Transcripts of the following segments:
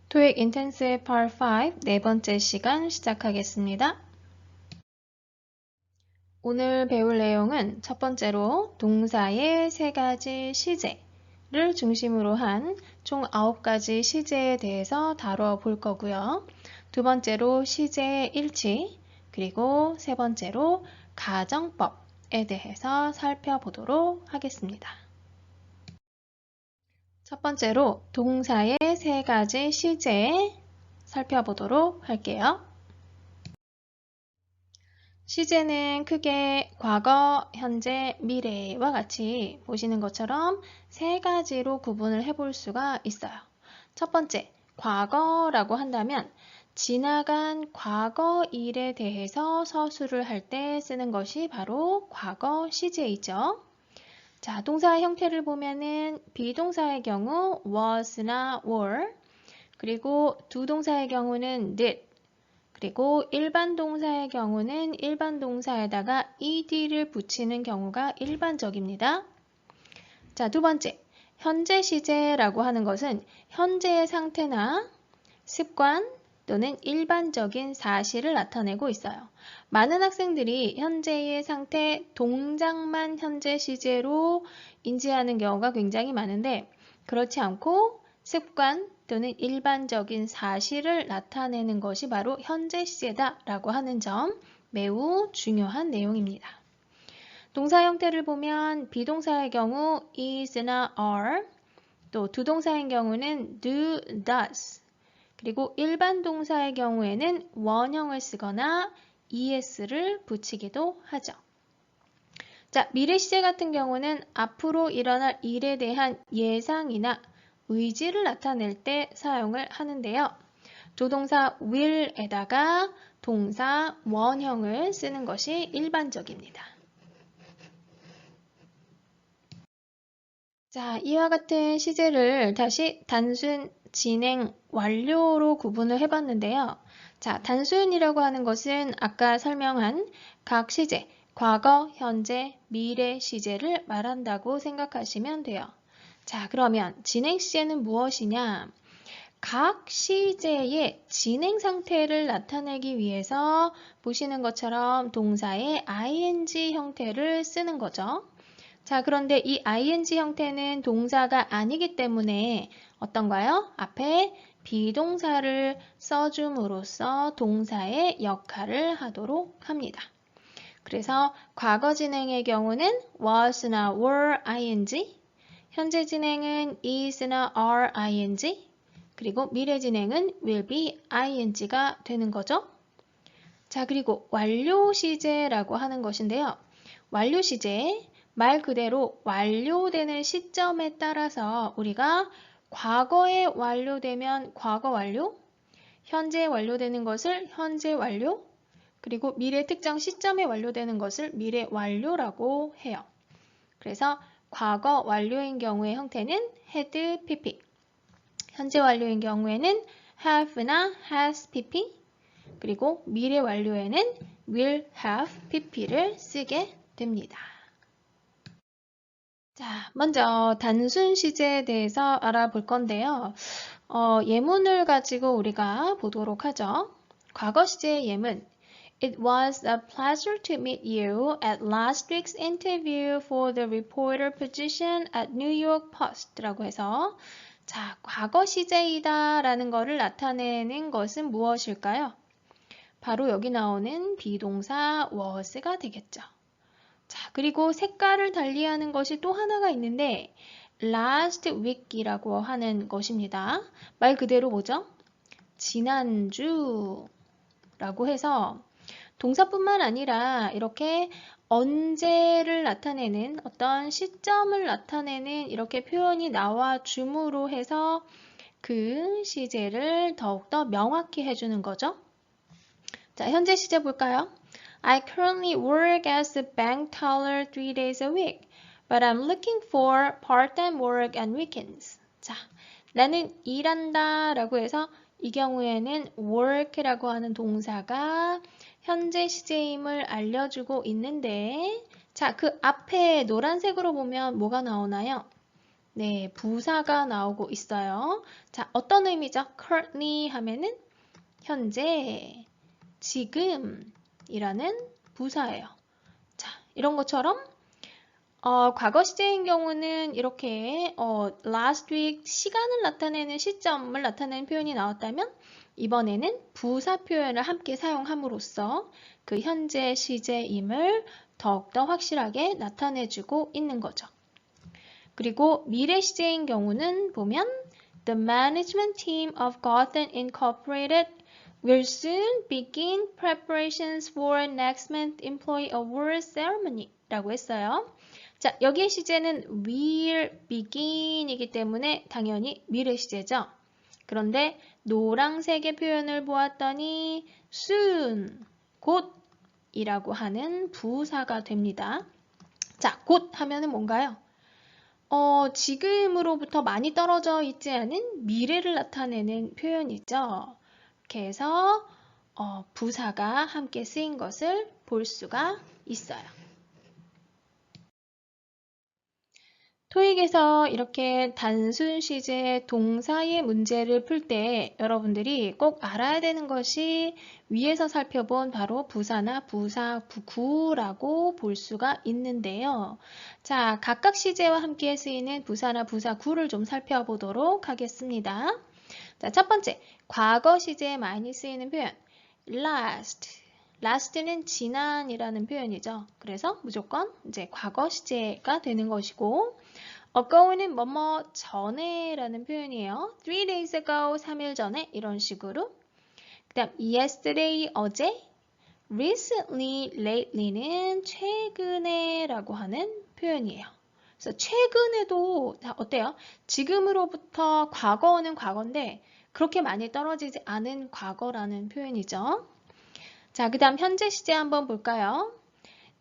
토익 인텐시브 Part 5 네 번째 시간 시작하겠습니다. 오늘 배울 내용은 첫 번째로 동사의 세 가지 시제를 중심으로 한 총 9가지 시제에 대해서 다뤄볼 거고요. 두 번째로 시제의 일치, 그리고 세 번째로 가정법에 대해서 살펴보도록 하겠습니다. 첫 번째로 동사의 세 가지 시제 살펴보도록 할게요. 시제는 크게 과거, 현재, 미래와 같이 보시는 것처럼 세 가지로 구분을 해볼 수가 있어요. 첫 번째, 과거라고 한다면 지나간 과거 일에 대해서 서술을 할 때 쓰는 것이 바로 과거 시제이죠. 자, 동사의 형태를 보면은 비동사의 경우 was나 were, 그리고 두 동사의 경우는 did, 그리고 일반 동사의 경우는 일반 동사에다가 ed를 붙이는 경우가 일반적입니다. 자, 두 번째, 현재 시제라고 하는 것은 현재의 상태나 습관 또는 일반적인 사실을 나타내고 있어요. 많은 학생들이 현재의 상태, 동작만 현재 시제로 인지하는 경우가 굉장히 많은데 그렇지 않고 습관 또는 일반적인 사실을 나타내는 것이 바로 현재 시제다라고 하는 점 매우 중요한 내용입니다. 동사 형태를 보면 비동사의 경우 is나 are, 또 두 동사의 경우는 do, does, 그리고 일반 동사의 경우에는 원형을 쓰거나 es를 붙이기도 하죠. 자, 미래 시제 같은 경우는 앞으로 일어날 일에 대한 예상이나 의지를 나타낼 때 사용을 하는데요. 조동사 will에다가 동사 원형을 쓰는 것이 일반적입니다. 자, 이와 같은 시제를 다시 단순, 진행, 완료로 구분을 해봤는데요. 자, 단순이라고 하는 것은 아까 설명한 각 시제, 과거, 현재, 미래 시제를 말한다고 생각하시면 돼요. 자, 그러면 진행 시제는 무엇이냐? 각 시제의 진행 상태를 나타내기 위해서 보시는 것처럼 동사의 ing 형태를 쓰는 거죠. 자, 그런데 이 ing 형태는 동사가 아니기 때문에 어떤가요? 앞에 비동사를 써줌으로써 동사의 역할을 하도록 합니다. 그래서 과거 진행의 경우는 was나 were ing, 현재 진행은 is나 are ing, 그리고 미래 진행은 will be ing가 되는 거죠. 자, 그리고 완료 시제라고 하는 것인데요. 완료 시제, 말 그대로 완료되는 시점에 따라서 우리가 과거에 완료되면 과거 완료, 현재에 완료되는 것을 현재 완료, 그리고 미래 특정 시점에 완료되는 것을 미래 완료라고 해요. 그래서 과거 완료인 경우의 형태는 had pp, 현재 완료인 경우에는 have나 has pp, 그리고 미래 완료에는 will have pp를 쓰게 됩니다. 자, 먼저 단순 시제에 대해서 알아볼 건데요. 예문을 가지고 우리가 보도록 하죠. 과거 시제의 예문. It was a pleasure to meet you at last week's interview for the reporter position at New York Post 라고 해서 자, 과거 시제이다 라는 것을 나타내는 것은 무엇일까요? 바로 여기 나오는 비동사 was가 되겠죠. 자, 그리고 색깔을 달리하는 것이 또 하나가 있는데 last week이라고 하는 것입니다. 말 그대로 뭐죠? 지난주라고 해서 동사뿐만 아니라 이렇게 언제를 나타내는 어떤 시점을 나타내는 이렇게 표현이 나와 줌으로 해서 그 시제를 더욱더 명확히 해주는 거죠. 자, 현재 시제 볼까요? I currently work as a bank teller 3 days a week, but I'm looking for part-time work on weekends. 자, 나는 일한다 라고 해서 이 경우에는 work라고 하는 동사가 현재 시제임을 알려주고 있는데 자, 그 앞에 노란색으로 보면 뭐가 나오나요? 네, 부사가 나오고 있어요. 자, 어떤 의미죠? currently 하면은 현재, 지금이라는 부사예요. 자, 이런 것처럼 과거 시제인 경우는 이렇게 last week 시간을 나타내는 시점을 나타내는 표현이 나왔다면 이번에는 부사 표현을 함께 사용함으로써 그 현재 시제임을 더욱더 확실하게 나타내주고 있는 거죠. 그리고 미래 시제인 경우는 보면 The management team of Gotham Incorporated will soon begin preparations for next month's employee award ceremony 라고 했어요. 자, 여기의 시제는 will begin이기 때문에 당연히 미래 시제죠. 그런데 노란색의 표현을 보았더니 soon, 곧이라고 하는 부사가 됩니다. 자, 곧 하면은 뭔가요? 지금으로부터 많이 떨어져 있지 않은 미래를 나타내는 표현이죠. 이렇게 해서 부사가 함께 쓰인 것을 볼 수가 있어요. 토익에서 이렇게 단순 시제 동사의 문제를 풀 때 여러분들이 꼭 알아야 되는 것이 위에서 살펴본 바로 부사나 부사 구라고 볼 수가 있는데요. 자, 각각 시제와 함께 쓰이는 부사나 부사 구를 좀 살펴보도록 하겠습니다. 자, 첫 번째, 과거 시제에 많이 쓰이는 표현 last. last는 지난이라는 표현이죠. 그래서 무조건 이제 과거 시제가 되는 것이고 ago는 뭐뭐 전에라는 표현이에요. 3 days ago, 3일 전에 이런 식으로. 그 다음 yesterday, 어제. recently, lately는 최근에 라고 하는 표현이에요. 그래서 최근에도 어때요? 지금으로부터 과거는 과거인데 그렇게 많이 떨어지지 않은 과거라는 표현이죠. 자, 그 다음 현재 시제 한번 볼까요?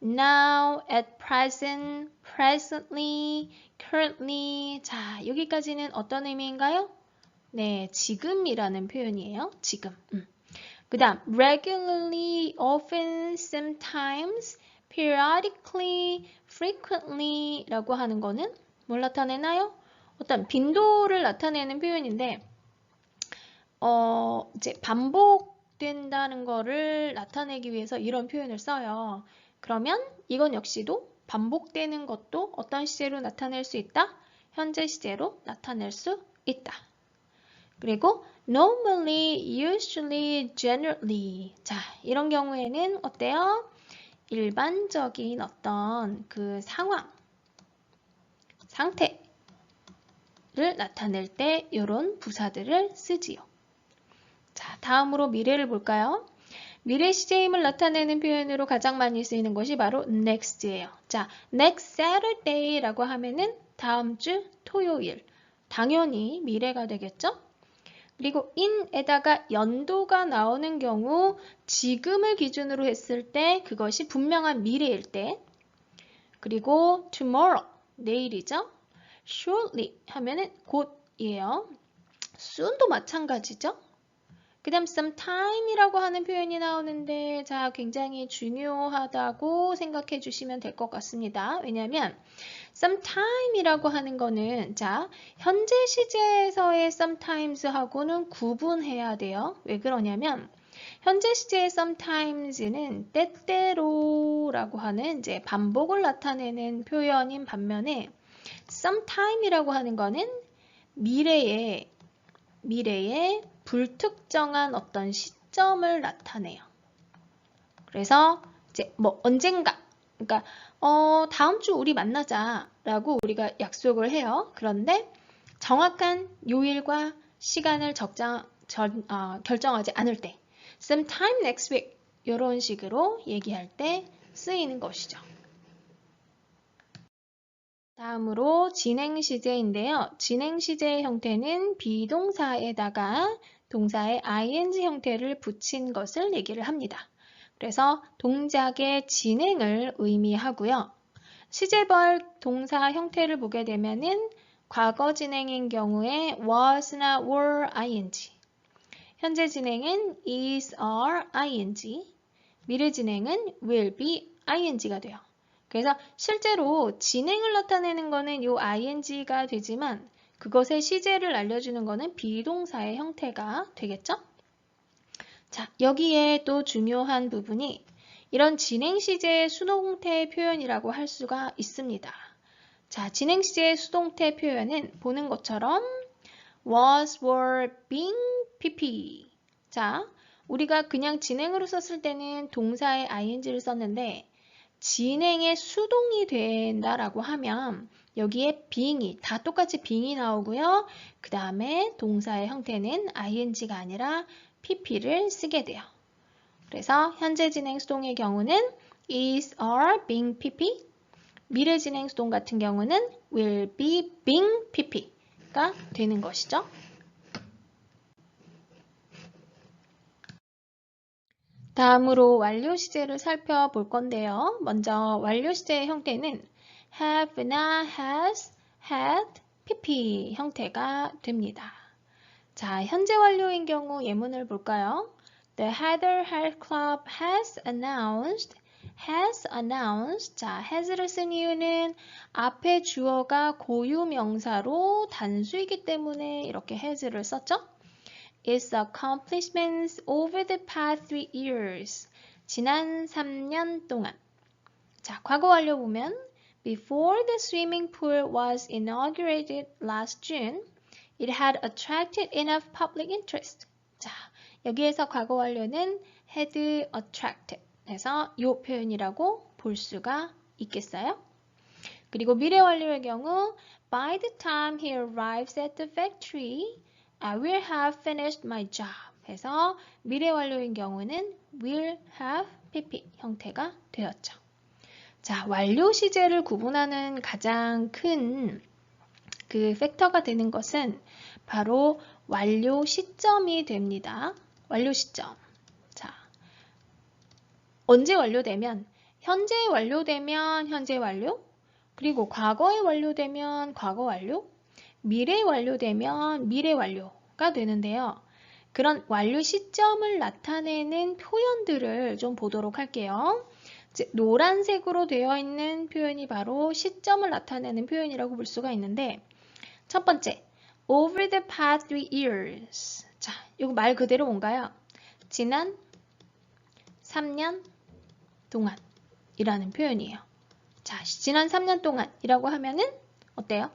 Now, at present, presently, currently. 자, 여기까지는 어떤 의미인가요? 네, 지금이라는 표현이에요. 지금. 그 다음, regularly, often, sometimes, periodically, frequently 라고 하는 거는 뭘 나타내나요? 어떤 빈도를 나타내는 표현인데, 이제 반복된다는 거를 나타내기 위해서 이런 표현을 써요. 그러면 이건 역시도 반복되는 것도 어떤 시제로 나타낼 수 있다? 현재 시제로 나타낼 수 있다. 그리고 normally, usually, generally. 자, 이런 경우에는 어때요? 일반적인 어떤 그 상황, 상태를 나타낼 때 이런 부사들을 쓰지요. 자, 다음으로 미래를 볼까요? 미래 시제임을 나타내는 표현으로 가장 많이 쓰이는 것이 바로 next예요. 자, next Saturday라고 하면은 다음 주 토요일. 당연히 미래가 되겠죠? 그리고 in에다가 연도가 나오는 경우 지금을 기준으로 했을 때 그것이 분명한 미래일 때. 그리고 tomorrow, 내일이죠? shortly 하면은 곧이에요. soon도 마찬가지죠? 그 다음 sometime이라고 하는 표현이 나오는데 자, 굉장히 중요하다고 생각해 주시면 될 것 같습니다. 왜냐하면 sometime이라고 하는 거는 자, 현재 시제에서의 sometimes하고는 구분해야 돼요. 왜 그러냐면 현재 시제의 sometimes는 때때로라고 하는 이제 반복을 나타내는 표현인 반면에 sometime이라고 하는 거는 미래에 불특정한 어떤 시점을 나타내요. 그래서 이제 뭐 언젠가, 그러니까 다음 주 우리 만나자라고 우리가 약속을 해요. 그런데 정확한 요일과 시간을 결정하지 않을 때, sometime next week 이런 식으로 얘기할 때 쓰이는 것이죠. 다음으로 진행시제인데요. 진행시제의 형태는 비동사에다가 동사의 ing 형태를 붙인 것을 얘기를 합니다. 그래서 동작의 진행을 의미하고요. 시제벌 동사 형태를 보게 되면은 과거 진행인 경우에 was나 were ing, 현재 진행은 is, are ing, 미래 진행은 will be ing가 돼요. 그래서 실제로 진행을 나타내는 거는 요 ing가 되지만 그것의 시제를 알려주는 거는 비동사의 형태가 되겠죠? 자, 여기에 또 중요한 부분이 이런 진행 시제의 수동태 표현이라고 할 수가 있습니다. 자, 진행 시제의 수동태 표현은 보는 것처럼 was, were, being, pp. 자, 우리가 그냥 진행으로 썼을 때는 동사의 ing를 썼는데 진행의 수동이 된다라고 하면 여기에 being이 다 똑같이 being이 나오고요. 그 다음에 동사의 형태는 ing가 아니라 pp를 쓰게 돼요. 그래서 현재 진행 수동의 경우는 is, are, being, pp. 미래 진행 수동 같은 경우는 will be, being, pp가 되는 것이죠. 다음으로 완료 시제를 살펴볼 건데요. 먼저 완료 시제의 형태는 have나 has, had, pp 형태가 됩니다. 자, 현재 완료인 경우 예문을 볼까요? The Heather Health Club has announced. 자, has를 쓴 이유는 앞에 주어가 고유명사로 단수이기 때문에 이렇게 has를 썼죠? Its accomplishments over the past 3 years. 지난 3년 동안. 자, 과거 완료 보면 Before the swimming pool was inaugurated last June, it had attracted enough public interest. 자, 여기에서 과거 완료는 had attracted 해서 이 표현이라고 볼 수가 있겠어요? 그리고 미래 완료의 경우 By the time he arrives at the factory, I will have finished my job 해서 미래 완료인 경우는 will have pp 형태가 되었죠. 자, 완료 시제를 구분하는 가장 큰 그 팩터가 되는 것은 바로 완료 시점이 됩니다. 완료 시점. 자, 언제 완료되면 현재 완료되면 현재 완료, 그리고 과거에 완료되면 과거 완료, 미래에 완료되면 미래 완료가 되는데요. 그런 완료 시점을 나타내는 표현들을 좀 보도록 할게요. 노란색으로 되어 있는 표현이 바로 시점을 나타내는 표현이라고 볼 수가 있는데 첫 번째, over the past 3 years. 자, 이거 말 그대로 뭔가요? 지난 3년 동안 이라는 표현이에요. 자, 지난 3년 동안이라고 하면은 어때요?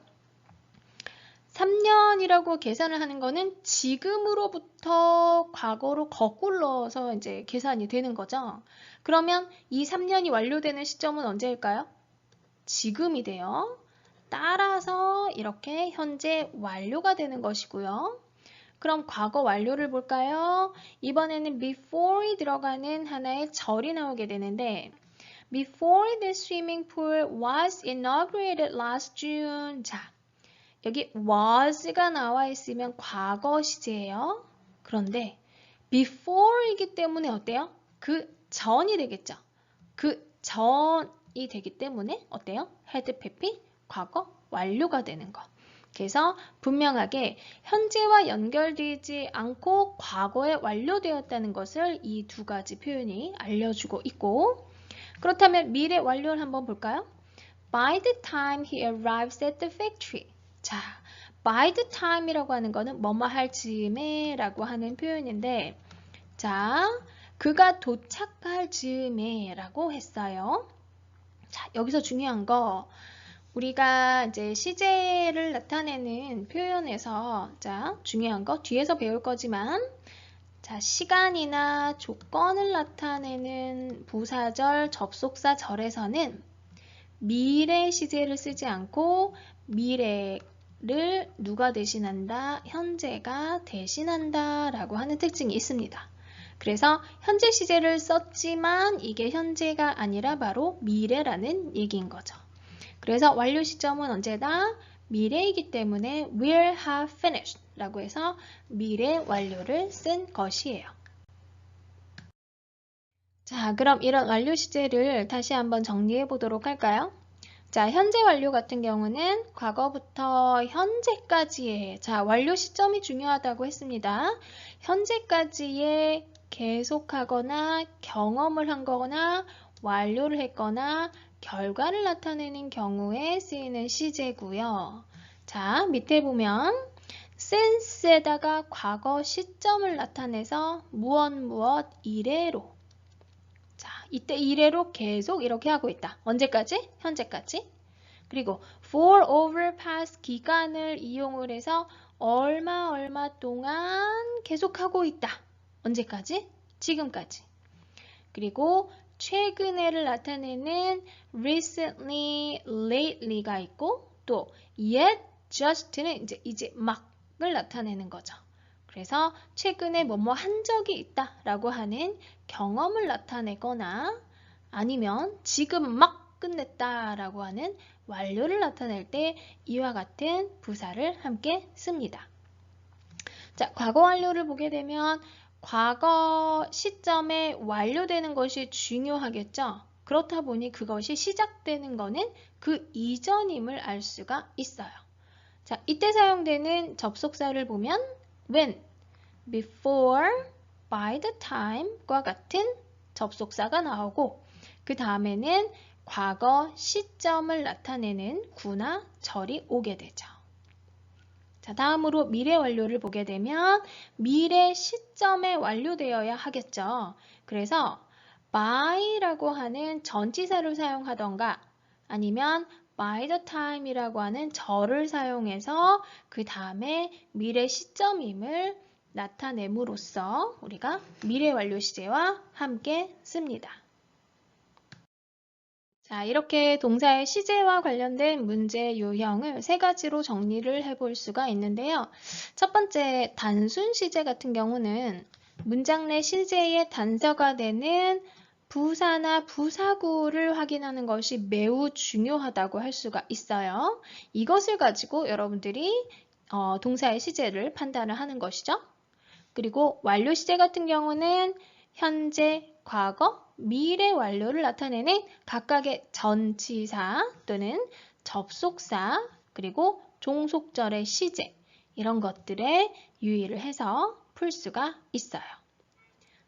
3년이라고 계산을 하는 거는 지금으로부터 과거로 거꾸러서 이제 계산이 되는 거죠. 그러면 이 3년이 완료되는 시점은 언제일까요? 지금이 돼요. 따라서 이렇게 현재 완료가 되는 것이고요. 그럼 과거 완료를 볼까요? 이번에는 before이 들어가는 하나의 절이 나오게 되는데 Before the swimming pool was inaugurated last June. 자, 여기 was가 나와 있으면 과거 시제예요. 그런데 before이기 때문에 어때요? 그 전이 되겠죠. 그 전이 되기 때문에 어때요? had pp 과거 완료가 되는 거. 그래서 분명하게 현재와 연결되지 않고 과거에 완료되었다는 것을 이 두 가지 표현이 알려주고 있고 그렇다면 미래 완료를 한번 볼까요? By the time he arrives at the factory. 자, by the time이라고 하는 거는 뭐뭐 할 즈음에 라고 하는 표현인데 자, 그가 도착할 즈음에 라고 했어요. 자, 여기서 중요한 거 우리가 이제 시제를 나타내는 표현에서 자, 중요한 거 뒤에서 배울 거지만 자, 시간이나 조건을 나타내는 부사절, 접속사 절에서는 미래 시제를 쓰지 않고 미래를 누가 대신한다? 현재가 대신한다 라고 하는 특징이 있습니다. 그래서 현재 시제를 썼지만 이게 현재가 아니라 바로 미래라는 얘기인 거죠. 그래서 완료 시점은 언제다? 미래이기 때문에 will have finished 라고 해서 미래 완료를 쓴 것이에요. 자, 그럼 이런 완료 시제를 다시 한번 정리해 보도록 할까요? 자, 현재 완료 같은 경우는 과거부터 현재까지의 자, 완료 시점이 중요하다고 했습니다. 현재까지의 계속하거나 경험을 한 거거나 완료를 했거나 결과를 나타내는 경우에 쓰이는 시제고요. 자, 밑에 보면 since에다가 과거 시점을 나타내서 무엇 이래로. 자, 이때 이래로 계속 이렇게 하고 있다. 언제까지? 현재까지. 그리고 for over past 기간을 이용을 해서 얼마 동안 계속하고 있다. 언제까지? 지금까지. 그리고 최근에를 나타내는 recently, lately가 있고 또 yet, just는 이제 막을 나타내는 거죠. 그래서 최근에 뭐뭐 한 적이 있다라고 하는 경험을 나타내거나 아니면 지금 막 끝냈다라고 하는 완료를 나타낼 때 이와 같은 부사를 함께 씁니다. 자, 과거 완료를 보게 되면 과거 시점에 완료되는 것이 중요하겠죠? 그렇다 보니 그것이 시작되는 것은 그 이전임을 알 수가 있어요. 자, 이때 사용되는 접속사를 보면 when, before, by the time과 같은 접속사가 나오고 그 다음에는 과거 시점을 나타내는 구나 절이 오게 되죠. 자, 다음으로 미래 완료를 보게 되면 미래 시점에 완료되어야 하겠죠. 그래서 by라고 하는 전치사를 사용하던가 아니면 by the time이라고 하는 절을 사용해서 그 다음에 미래 시점임을 나타냄으로써 우리가 미래 완료 시제와 함께 씁니다. 자, 이렇게 동사의 시제와 관련된 문제 유형을 세 가지로 정리를 해볼 수가 있는데요. 첫 번째, 단순 시제 같은 경우는 문장 내 시제의 단서가 되는 부사나 부사구를 확인하는 것이 매우 중요하다고 할 수가 있어요. 이것을 가지고 여러분들이 동사의 시제를 판단을 하는 것이죠. 그리고 완료 시제 같은 경우는 현재, 과거, 미래 완료를 나타내는 각각의 전치사 또는 접속사 그리고 종속절의 시제 이런 것들에 유의를 해서 풀 수가 있어요.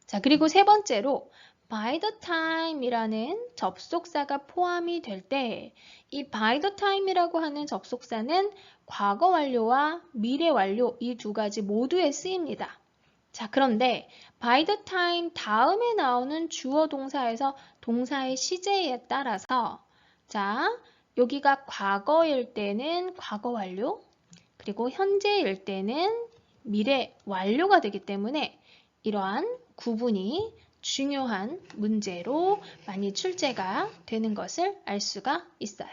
자, 그리고 세 번째로 by the time이라는 접속사가 포함이 될 때 이 by the time이라고 하는 접속사는 과거 완료와 미래 완료 이 두 가지 모두에 쓰입니다. 자, 그런데 by the time 다음에 나오는 주어 동사에서 동사의 시제에 따라서 자, 여기가 과거일 때는 과거 완료 그리고 현재일 때는 미래 완료가 되기 때문에 이러한 구분이 중요한 문제로 많이 출제가 되는 것을 알 수가 있어요.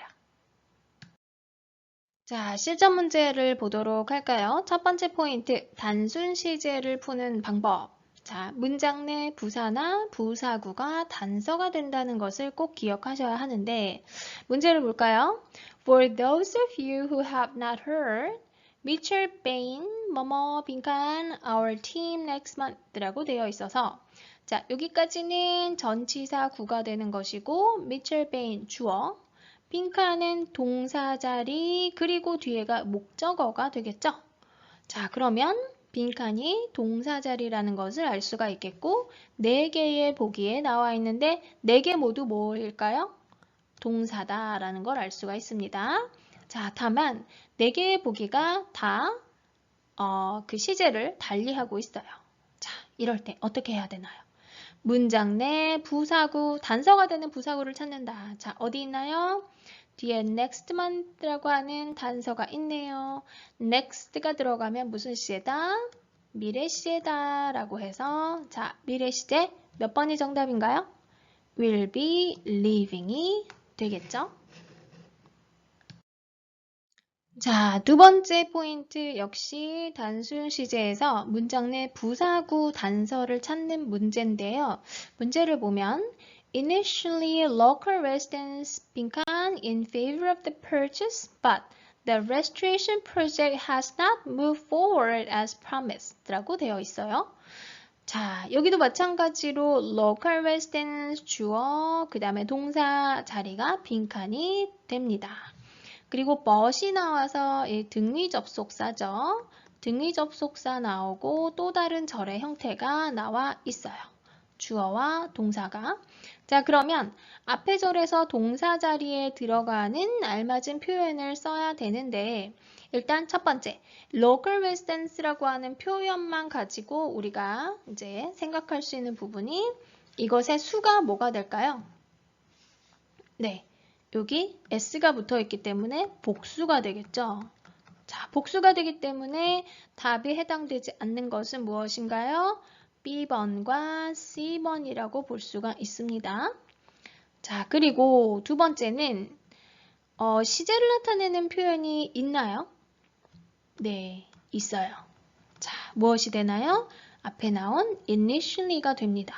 자, 실전 문제를 보도록 할까요? 첫 번째 포인트, 단순 시제를 푸는 방법. 자, 문장 내 부사나 부사구가 단서가 된다는 것을 꼭 기억하셔야 하는데 문제를 볼까요? For those of you who have not heard, Mitchell Bain, 뭐뭐 빈칸, our team next month 라고 되어 있어서 자, 여기까지는 전치사 구가 되는 것이고 Mitchell Bain 주어 빈칸은 동사 자리 그리고 뒤에가 목적어가 되겠죠. 자, 그러면 빈칸이 동사 자리라는 것을 알 수가 있겠고 4개의 보기에 나와 있는데 4개 모두 뭘까요? 동사다라는 걸 알 수가 있습니다. 자, 다만 4개의 보기가 다 그 시제를 달리하고 있어요. 자, 이럴 때 어떻게 해야 되나요? 문장 내 부사구, 단서가 되는 부사구를 찾는다. 자, 어디 있나요? 뒤에 next month라고 하는 단서가 있네요. next가 들어가면 무슨 시제다? 미래 시제다 라고 해서 자, 미래 시제 몇 번이 정답인가요? will be living이 되겠죠? 자, 두 번째 포인트 역시 단순 시제에서 문장 내 부사구 단서를 찾는 문제인데요. 문제를 보면 Initially, local residents 빈칸 in favor of the purchase, but the restoration project has not moved forward as promised 라고 되어 있어요. 자, 여기도 마찬가지로 local residents 주어, 그 다음에 동사 자리가 빈칸이 됩니다. 그리고 but이 나와서 등위 접속사죠. 등위 접속사 나오고 또 다른 절의 형태가 나와 있어요. 주어와 동사가. 자, 그러면 앞의 절에서 동사 자리에 들어가는 알맞은 표현을 써야 되는데 일단 첫 번째, local residence라고 하는 표현만 가지고 우리가 이제 생각할 수 있는 부분이 이것의 수가 뭐가 될까요? 네, 여기 s가 붙어 있기 때문에 복수가 되겠죠. 자, 복수가 되기 때문에 답이 해당되지 않는 것은 무엇인가요? B번과 C번이라고 볼 수가 있습니다. 자, 그리고 두 번째는 시제를 나타내는 표현이 있나요? 네, 있어요. 자, 무엇이 되나요? 앞에 나온 initially가 됩니다.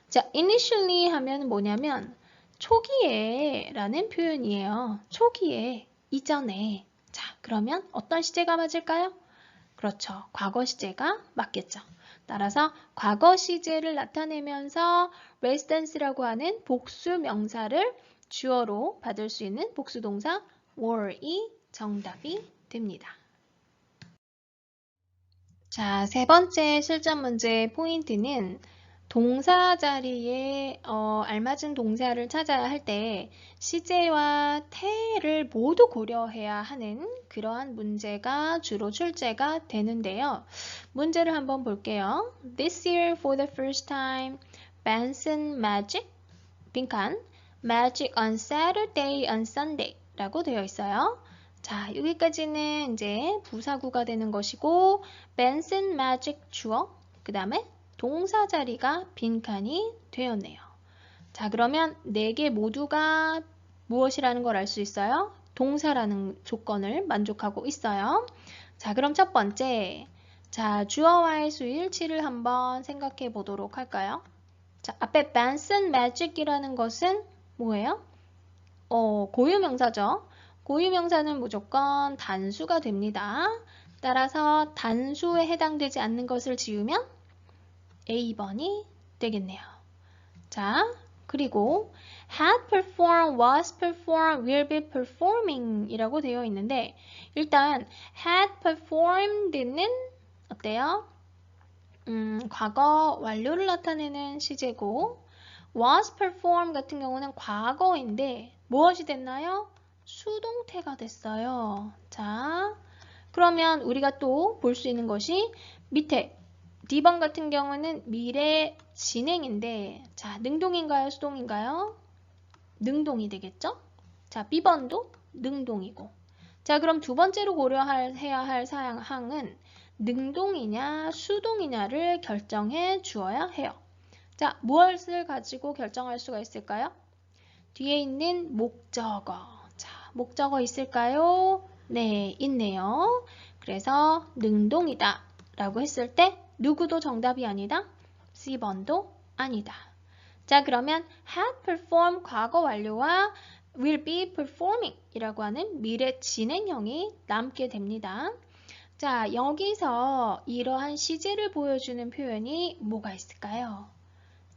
자, initially 하면 뭐냐면 초기에 라는 표현이에요. 초기에, 이전에. 자, 그러면 어떤 시제가 맞을까요? 그렇죠. 과거 시제가 맞겠죠. 따라서 과거 시제를 나타내면서 residence라고 하는 복수 명사를 주어로 받을 수 있는 복수 동사 were이 정답이 됩니다. 자, 세 번째 실전 문제의 포인트는 동사 자리에 알맞은 동사를 찾아야 할 때 시제와 태를 모두 고려해야 하는 그러한 문제가 주로 출제가 되는데요. 문제를 한번 볼게요. This year for the first time, Benson magic, 빈칸, magic on Saturday and Sunday 라고 되어 있어요. 자, 여기까지는 이제 부사구가 되는 것이고 Benson magic 주어, 그 다음에 동사 자리가 빈칸이 되었네요. 자, 그러면 네 개 모두가 무엇이라는 걸 알 수 있어요? 동사라는 조건을 만족하고 있어요. 자, 그럼 첫 번째, 자, 주어와의 수일치를 한번 생각해 보도록 할까요? 자, 앞에 Benson magic이라는 것은 뭐예요? 고유명사죠. 고유명사는 무조건 단수가 됩니다. 따라서 단수에 해당되지 않는 것을 지우면 A번이 되겠네요. 자, 그리고 had performed, was performed, will be performing 이라고 되어 있는데 일단 had performed는 어때요? 과거 완료를 나타내는 시제고 was performed 같은 경우는 과거인데 무엇이 됐나요? 수동태가 됐어요. 자, 그러면 우리가 또 볼 수 있는 것이 밑에 D번 같은 경우는 미래 진행인데 자, 능동인가요? 수동인가요? 능동이 되겠죠? 자, B번도 능동이고 자, 그럼 두 번째로 고려해야 할 사항은 능동이냐 수동이냐를 결정해 주어야 해요. 자, 무엇을 가지고 결정할 수가 있을까요? 뒤에 있는 목적어. 자, 목적어 있을까요? 네, 있네요. 그래서 능동이다 라고 했을 때 누구도 정답이 아니다? C번도 아니다. 자, 그러면 had performed 과거 완료와 will be performing 이라고 하는 미래 진행형이 남게 됩니다. 자, 여기서 이러한 시제를 보여주는 표현이 뭐가 있을까요?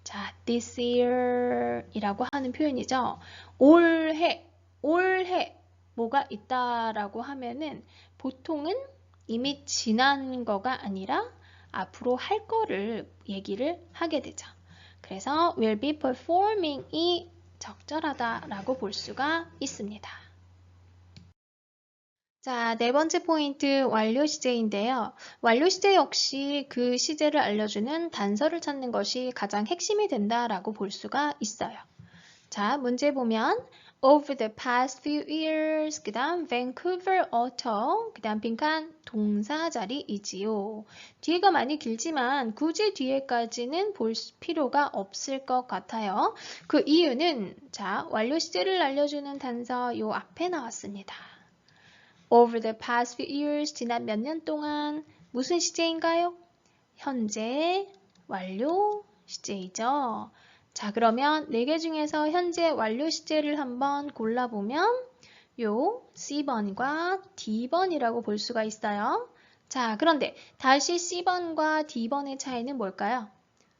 자, this year 이라고 하는 표현이죠. 올해 뭐가 있다라고 하면은 보통은 이미 지난 거가 아니라 앞으로 할 거를 얘기를 하게 되죠. 그래서 will be performing이 적절하다라고 볼 수가 있습니다. 자, 네 번째 포인트 완료 시제인데요. 완료 시제 역시 그 시제를 알려주는 단서를 찾는 것이 가장 핵심이 된다라고 볼 수가 있어요. 자, 문제 보면 over the past few years, 그 다음 Vancouver auto, 그 다음 빈칸 동사 자리이지요. 뒤에가 많이 길지만 굳이 뒤에까지는 볼 필요가 없을 것 같아요. 그 이유는 자, 완료 시제를 알려주는 단서 요 앞에 나왔습니다. Over the past few years, 지난 몇 년 동안 무슨 시제인가요? 현재 완료 시제이죠. 자, 그러면 4개 중에서 현재 완료 시제를 한번 골라보면 요 C번과 D번이라고 볼 수가 있어요. 자, 그런데 다시 C번과 D번의 차이는 뭘까요?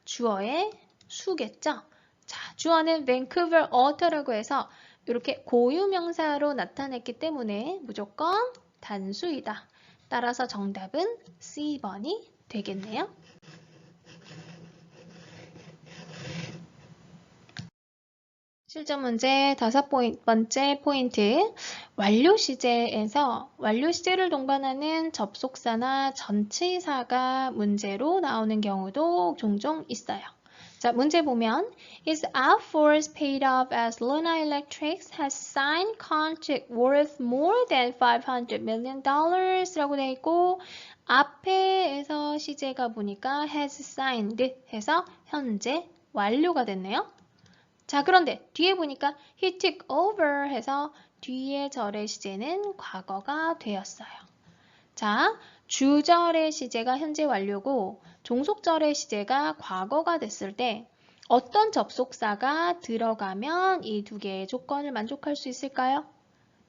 주어의 수겠죠? 자, 주어는 Vancouver auto라고 해서 이렇게 고유명사로 나타냈기 때문에 무조건 단수이다. 따라서 정답은 C번이 되겠네요. 실전 문제 5번째 포인트. 완료 시제에서 완료 시제를 동반하는 접속사나 전치사가 문제로 나오는 경우도 종종 있어요. 자, 문제 보면 Is outforce paid off as Luna Electric has signed contract worth more than $500 million 라고 되어 있고 앞에에서 시제가 보니까 has signed 해서 현재 완료가 됐네요. 자, 그런데 뒤에 보니까 he took over 해서 뒤에 절의 시제는 과거가 되었어요. 자, 주절의 시제가 현재 완료고 종속절의 시제가 과거가 됐을 때 어떤 접속사가 들어가면 이 두 개의 조건을 만족할 수 있을까요?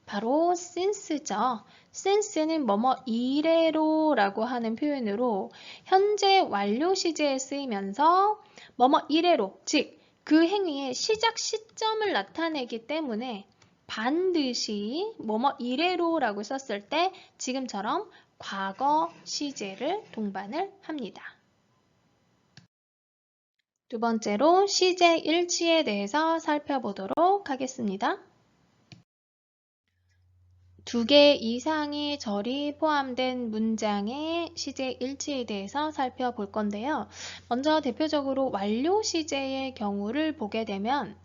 바로 since죠. since는 뭐뭐 이래로라고 하는 표현으로 현재 완료 시제에 쓰이면서 뭐뭐 이래로, 즉 그 행위의 시작 시점을 나타내기 때문에 반드시 뭐뭐 이래로라고 썼을 때 지금처럼 과거 시제를 동반을 합니다. 두 번째로 시제 일치에 대해서 살펴보도록 하겠습니다. 두 개 이상의 절이 포함된 문장의 시제 일치에 대해서 살펴볼 건데요. 먼저 대표적으로 완료 시제의 경우를 보게 되면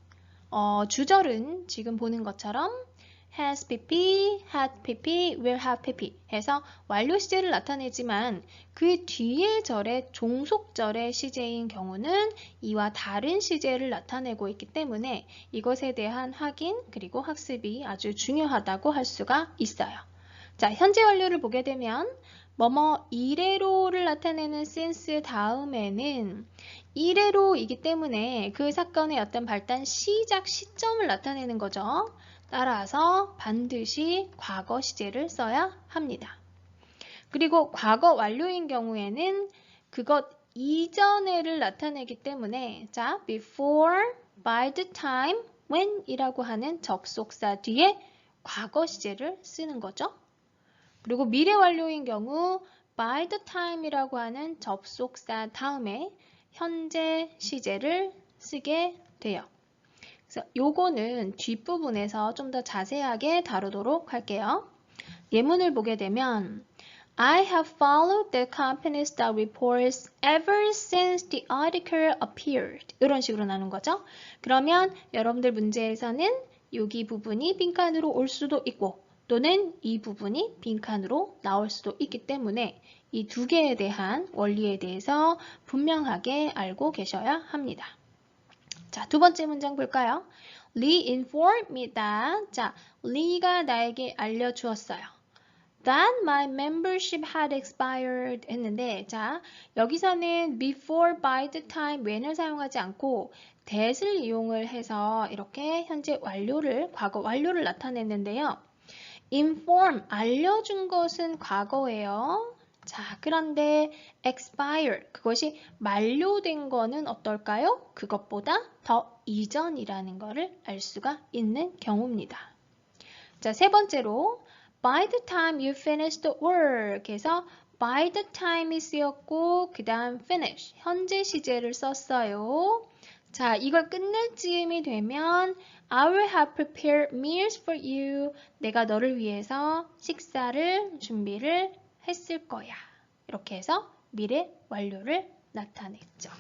주절은 지금 보는 것처럼 has pp, had pp, will have pp 해서 완료 시제를 나타내지만 그 뒤의 절의 종속절의 시제인 경우는 이와 다른 시제를 나타내고 있기 때문에 이것에 대한 확인 그리고 학습이 아주 중요하다고 할 수가 있어요. 자, 현재 완료를 보게 되면 뭐뭐 이래로를 나타내는 since 다음에는 이래로이기 때문에 그 사건의 어떤 발단 시작 시점을 나타내는 거죠. 따라서 반드시 과거 시제를 써야 합니다. 그리고 과거 완료인 경우에는 그것 이전에를 나타내기 때문에 자, before, by the time, when 이라고 하는 접속사 뒤에 과거 시제를 쓰는 거죠. 그리고 미래 완료인 경우 by the time이라고 하는 접속사 다음에 현재 시제를 쓰게 돼요. 그래서 요거는 뒷부분에서 좀 더 자세하게 다루도록 할게요. 예문을 보게 되면 I have followed the company stock reports ever since the article appeared. 이런 식으로 나눈 거죠. 그러면 여러분들 문제에서는 여기 부분이 빈칸으로 올 수도 있고 또는 이 부분이 빈칸으로 나올 수도 있기 때문에 이 두 개에 대한 원리에 대해서 분명하게 알고 계셔야 합니다. 자, 두 번째 문장 볼까요? Lee informed me that, 자, Lee가 나에게 알려주었어요. That my membership had expired 했는데, 자, 여기서는 before, by the time, when을 사용하지 않고 that을 이용을 해서 이렇게 현재 완료를, 과거 완료를 나타냈는데요. inform, 알려준 것은 과거예요. 자, 그런데 expire, 그것이 만료된 거는 어떨까요? 그것보다 더 이전이라는 것을 알 수가 있는 경우입니다. 자, 세 번째로 by the time you finish the work 해서 by the time이 쓰였고 그 다음 finish, 현재 시제를 썼어요. 자, 이걸 끝낼 즈음이 되면 I will have prepared meals for you. 내가 너를 위해서 식사를 준비를 했을 거야. 이렇게 해서 미래 완료를 나타냈죠.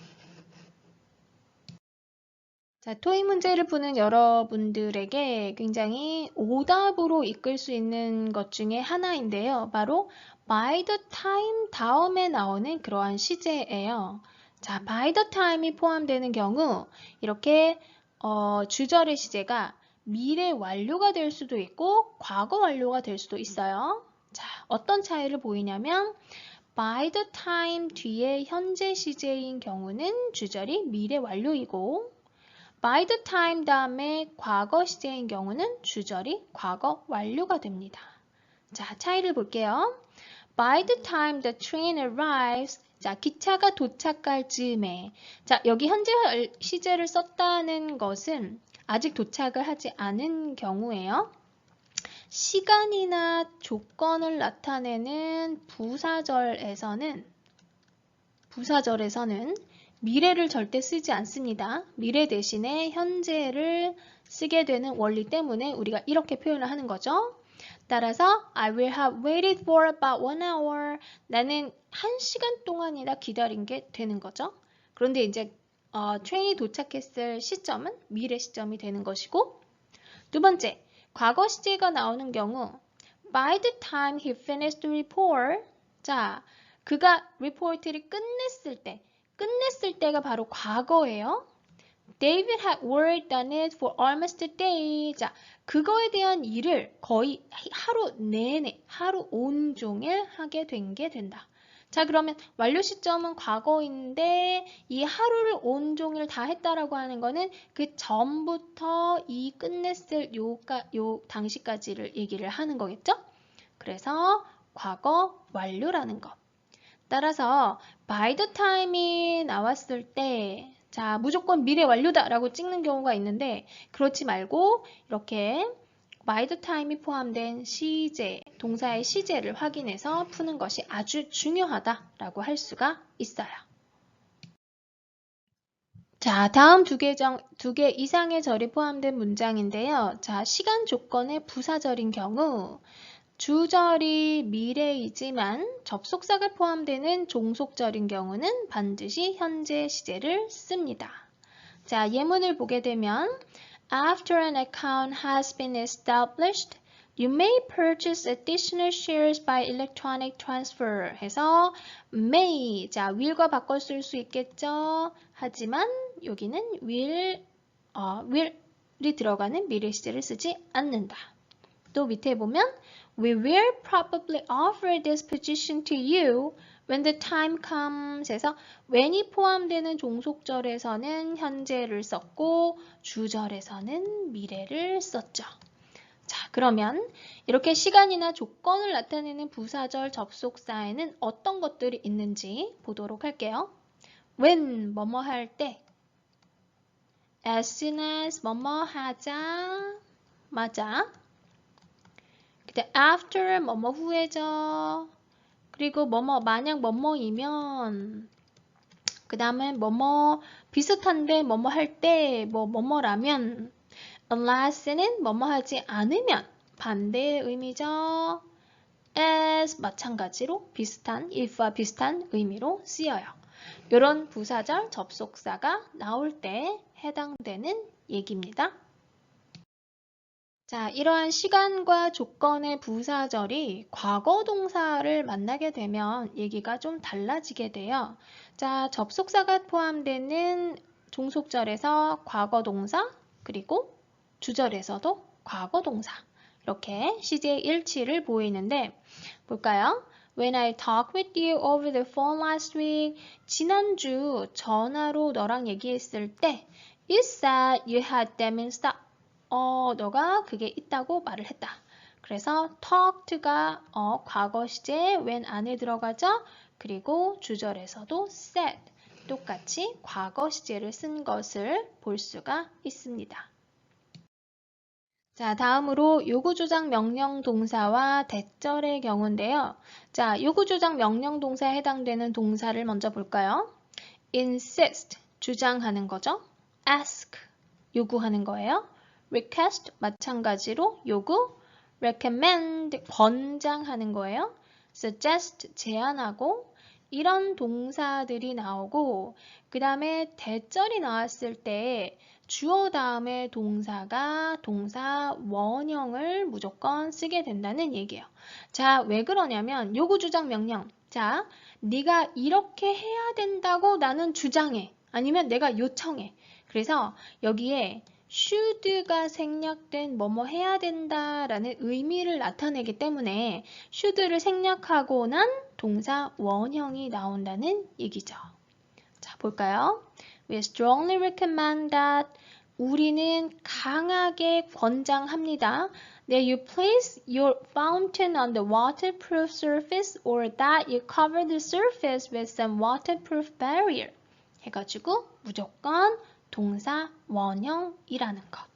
자, 토익 문제를 푸는 여러분들에게 굉장히 오답으로 이끌 수 있는 것 중에 하나인데요. 바로 by the time 다음에 나오는 그러한 시제예요. 자, by the time이 포함되는 경우 이렇게 주절의 시제가 미래 완료가 될 수도 있고 과거 완료가 될 수도 있어요. 자, 어떤 차이를 보이냐면 by the time 뒤에 현재 시제인 경우는 주절이 미래 완료이고 by the time 다음에 과거 시제인 경우는 주절이 과거 완료가 됩니다. 자, 차이를 볼게요. By the time the train arrives, 자, 기차가 도착할 즈음에, 자, 여기 현재 시제를 썼다는 것은 아직 도착을 하지 않은 경우예요. 시간이나 조건을 나타내는 부사절에서는 미래를 절대 쓰지 않습니다. 미래 대신에 현재를 쓰게 되는 원리 때문에 우리가 이렇게 표현을 하는 거죠. 따라서 I will have waited for about 1 hour. 나는 1시간 동안이나 기다린 게 되는 거죠. 그런데 이제 트레인이 도착했을 시점은 미래 시점이 되는 것이고, 두 번째, 과거 시제가 나오는 경우 by the time he finished the report. 자, 그가 리포트를 끝냈을 때가 바로 과거예요. David had worked on it for almost a day. 자, 그거에 대한 일을 거의 하루 내내, 하루 온종일 하게 된 게 된다. 자, 그러면 완료 시점은 과거인데 이 하루를 온종일 다 했다라고 하는 거는 그 전부터 이 끝냈을 요 당시까지를 얘기를 하는 거겠죠? 그래서 과거 완료라는 것. 따라서 by the time이 나왔을 때 자, 무조건 미래 완료다라고 찍는 경우가 있는데 그렇지 말고 이렇게 by the time이 포함된 시제, 동사의 시제를 확인해서 푸는 것이 아주 중요하다라고 할 수가 있어요. 자, 다음 두 개 이상의 절이 포함된 문장인데요. 자, 시간 조건의 부사절인 경우 주절이 미래이지만 접속사가 포함되는 종속절인 경우는 반드시 현재 시제를 씁니다. 자, 예문을 보게 되면 After an account has been established, you may purchase additional shares by electronic transfer 해서 may, 자, will과 바꿔 쓸 수 있겠죠. 하지만 여기는 will이 들어가는 미래 시제를 쓰지 않는다. 또 밑에 보면 We will probably offer this position to you when the time comes 해서 when이 포함되는 종속절에서는 현재를 썼고 주절에서는 미래를 썼죠. 자, 그러면 이렇게 시간이나 조건을 나타내는 부사절 접속사에는 어떤 것들이 있는지 보도록 할게요. when 뭐뭐 할 때, as soon as 뭐뭐 하자마자, 그때 after 뭐뭐 후에죠. 그리고 뭐뭐 만약 뭐뭐이면 그 다음에 뭐뭐 비슷한데 뭐뭐 할 때 뭐뭐라면 unless는 뭐뭐 하지 않으면 반대의 의미죠. as 마찬가지로 if와 비슷한 의미로 쓰여요. 이런 부사절 접속사가 나올 때 해당되는 얘기입니다. 자, 이러한 시간과 조건의 부사절이 과거 동사를 만나게 되면 얘기가 좀 달라지게 돼요. 자, 접속사가 포함되는 종속절에서 과거 동사, 그리고 주절에서도 과거 동사. 이렇게 시제 일치를 보이는데 볼까요? When I talked with you over the phone last week, 지난주 전화로 너랑 얘기했을 때 You said you had them in stock. 너가 그게 있다고 말을 했다. 그래서 talked가 과거 시제 when 안에 들어가죠. 그리고 주절에서도 said 똑같이 과거 시제를 쓴 것을 볼 수가 있습니다. 자, 다음으로 요구조작 명령 동사와 대절의 경우인데요. 자, 요구조작 명령 동사에 해당되는 동사를 먼저 볼까요? insist, 주장하는 거죠. ask, 요구하는 거예요. request, 마찬가지로 요구. recommend, 권장하는 거예요. suggest, 제안하고. 이런 동사들이 나오고 그 다음에 대절이 나왔을 때 주어 다음에 동사가 동사 원형을 무조건 쓰게 된다는 얘기예요. 자, 왜 그러냐면 요구주장 명령. 자, 네가 이렇게 해야 된다고 나는 주장해. 아니면 내가 요청해. 그래서 여기에 should가 생략된 뭐뭐 해야 된다라는 의미를 나타내기 때문에 should를 생략하고 난 동사 원형이 나온다는 얘기죠. 자, 볼까요? We strongly recommend that. 우리는 강하게 권장합니다. That you place your fountain on the waterproof surface or that you cover the surface with some waterproof barrier. 해가지고 무조건 동사 원형이라는 것.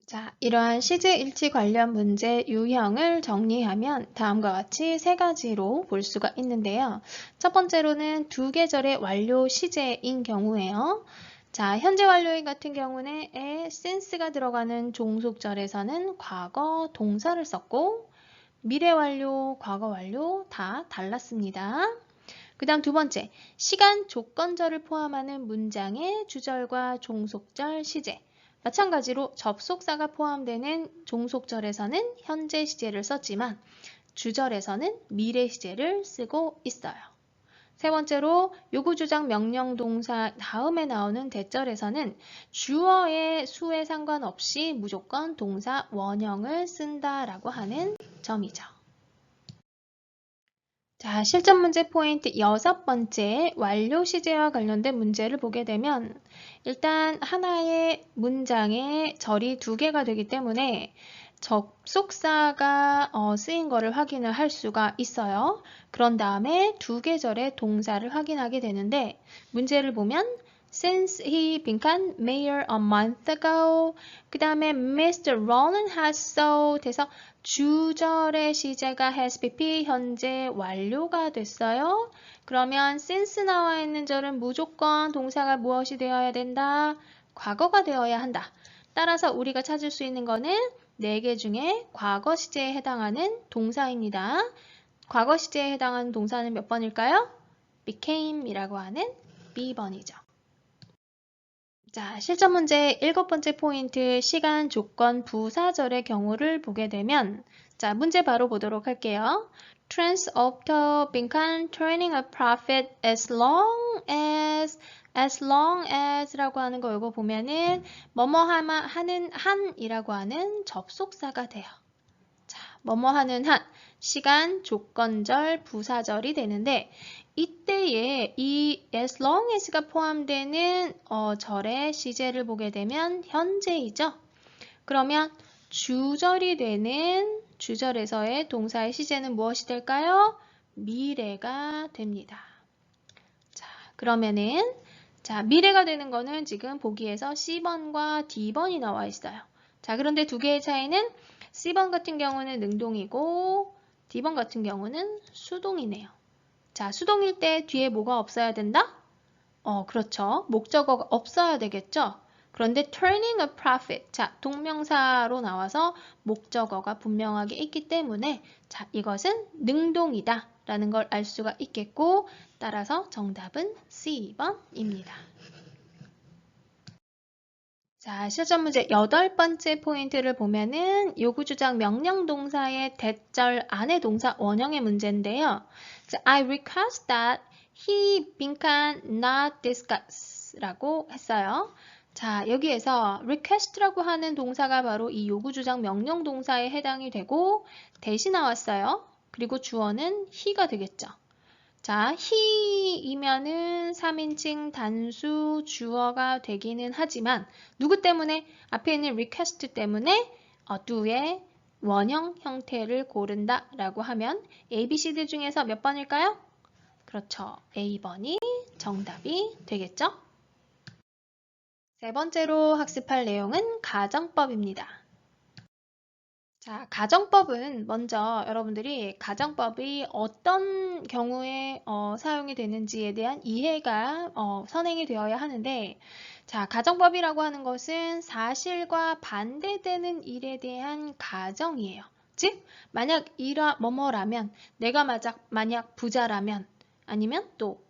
자, 이러한 시제 일치 관련 문제 유형을 정리하면 다음과 같이 세 가지로 볼 수가 있는데요. 첫 번째로는 두 계절의 완료 시제인 경우에요. 자, 현재 완료인 같은 경우는 since가 들어가는 종속절에서는 과거 동사를 썼고 미래 완료, 과거 완료 다 달랐습니다. 그 다음 두 번째, 시간 조건절을 포함하는 문장의 주절과 종속절 시제. 마찬가지로 접속사가 포함되는 종속절에서는 현재 시제를 썼지만 주절에서는 미래 시제를 쓰고 있어요. 세 번째로 요구주장 명령동사 다음에 나오는 대절에서는 주어의 수에 상관없이 무조건 동사 원형을 쓴다라고 하는 점이죠. 자, 실전 문제 포인트 여섯 번째 완료 시제와 관련된 문제를 보게 되면 일단 하나의 문장에 절이 두 개가 되기 때문에 접속사가 쓰인 거를 확인을 할 수가 있어요. 그런 다음에 두 계절의 동사를 확인하게 되는데 문제를 보면 Since he became mayor a month ago. 그 다음에 Mr. Roland has sold 해서 주절의 시제가 has pp 현재 완료가 됐어요. 그러면 since 나와 있는 절은 무조건 동사가 무엇이 되어야 된다? 과거가 되어야 한다. 따라서 우리가 찾을 수 있는 거는 4개 중에 과거 시제에 해당하는 동사입니다. 과거 시제에 해당하는 동사는 몇 번일까요? became이라고 하는 B번이죠. 자, 실전 문제 7번째 포인트 시간 조건 부사절의 경우를 보게 되면 자, 문제 바로 보도록 할게요. Trends after become turning a profit as long as 라고 하는 거 이거 보면은 뭐뭐 하는 한이라고 하는 접속사가 돼요. 자, 뭐뭐 하는 한 시간 조건절 부사절이 되는데 이때에 이 as long as가 포함되는 절의 시제를 보게 되면 현재이죠. 그러면 주절이 되는 주절에서의 동사의 시제는 무엇이 될까요? 미래가 됩니다. 자, 그러면은 자, 미래가 되는 거는 지금 보기에서 C번과 D번이 나와 있어요. 자, 그런데 두 개의 차이는 C번 같은 경우는 능동이고 D번 같은 경우는 수동이네요. 자, 수동일 때 뒤에 뭐가 없어야 된다? 그렇죠. 목적어가 없어야 되겠죠? 그런데 turning a profit, 자, 동명사로 나와서 목적어가 분명하게 있기 때문에 자, 이것은 능동이다 라는 걸 알 수가 있겠고 따라서 정답은 C번입니다. 자, 실전 문제 8번째 포인트를 보면은 요구주장 명령동사의 대절 안의 동사 원형의 문제인데요. 자, I request that he become not discuss 라고 했어요. 자, 여기에서 request라고 하는 동사가 바로 이 요구주장 명령동사에 해당이 되고 대시 나왔어요. 그리고 주어는 he가 되겠죠. 자, he이면은 3인칭 단수 주어가 되기는 하지만 누구 때문에? 앞에 있는 request 때문에 do의 원형 형태를 고른다 라고 하면 A, B, C, D 중에서 몇 번일까요? 그렇죠. A번이 정답이 되겠죠? 세 번째로 학습할 내용은 가정법입니다. 자, 가정법은 먼저 여러분들이 가정법이 어떤 경우에 사용이 되는지에 대한 이해가 선행이 되어야 하는데 자, 가정법이라고 하는 것은 사실과 반대되는 일에 대한 가정이에요. 즉, 만약 뭐뭐라면 내가 만약 부자라면 아니면 또